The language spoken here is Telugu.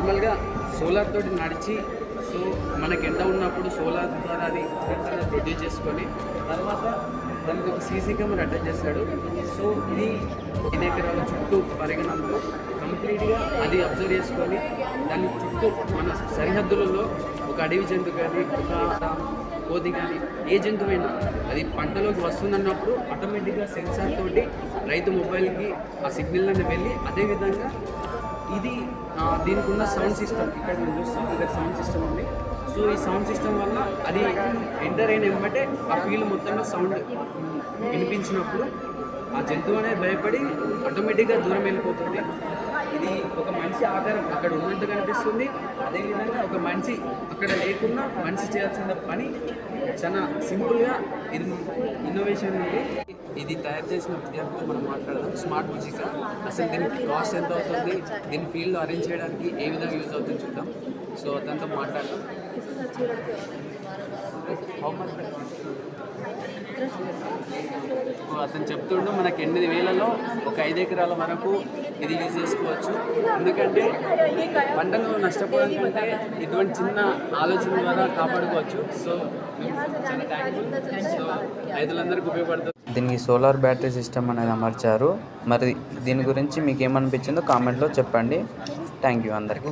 నార్మల్గా సోలార్ తోటి నడిచి సో మనకి ఎండ ఉన్నప్పుడు సోలార్ ద్వారా అది ప్రొడ్యూస్ చేసుకొని తర్వాత దానికి ఒక సీసీ కెమెరా అటాచ్ చేస్తాడు. సో ఇది 5 ఎకరాల చుట్టూ పరిగణనలో కంప్లీట్గా అది అబ్జర్వ్ చేసుకొని దాని చుట్టూ మన సరిహద్దులలో ఒక అడవి జంతువు కానీ ఒక కోతి కానీ ఏ జంతువైనా అది పంటలోకి వస్తుందన్నప్పుడు ఆటోమేటిక్గా సెన్సార్ తోటి రైతు మొబైల్కి ఆ సిగ్నల్ అనేది వెళ్ళి అదేవిధంగా ఇది దీనికి ఉన్న సౌండ్ సిస్టమ్ ఇక్కడ మనం చూస్తాం, ఇక్కడ సౌండ్ సిస్టమ్ ఉంది. సో ఈ సౌండ్ సిస్టమ్ వల్ల అది ఎంటర్ అయిన వెంబటే ఆ ఫీల్డ్ మొత్తంలో సౌండ్ వినిపించినప్పుడు ఆ జంతువు అనేది భయపడి ఆటోమేటిక్గా దూరం వెళ్ళిపోతుంది. ఇది ఒక మనిషి ఆకారం అక్కడ ఉన్నట్టు కనిపిస్తుంది. అదేవిధంగా ఒక మనిషి అక్కడ లేకుండా మనిషి చేయాల్సిన పని చాలా సింపుల్గా ఇది ఇన్నోవేషన్ ఉంది. ఇది తయారు చేసిన విద్యార్థులు మనం మాట్లాడదాం. స్మార్ట్ మ్యూజిక్ అసలు దీనికి కాస్ట్ ఎంత అవుతుంది, దీని ఫీల్డ్లో అరేంజ్ చేయడానికి ఏ విధంగా యూజ్ అవుతుంది చూద్దాం. సో అతనితో మాట్లాడదాం. అతను చెప్తుండే మనకి 8,000లో ఒక 5 ఎకరాల వరకు ఇది యూజ్ చేసుకోవచ్చు. ఎందుకంటే పంటను నష్టపోవడంకంటే ఇటువంటి చిన్న ఆలోచన ద్వారా కాపాడుకోవచ్చు. సో చాలా థ్యాంక్ఫుల్. సో రైతులందరికీ ఉపయోగపడుతుంది. దీనికి సోలార్ బ్యాటరీ సిస్టమ్ అనేది అమర్చారు. మరి దీని గురించి మీకు ఏమనిపించిందో కామెంట్లో చెప్పండి. థ్యాంక్ యూ అందరికీ.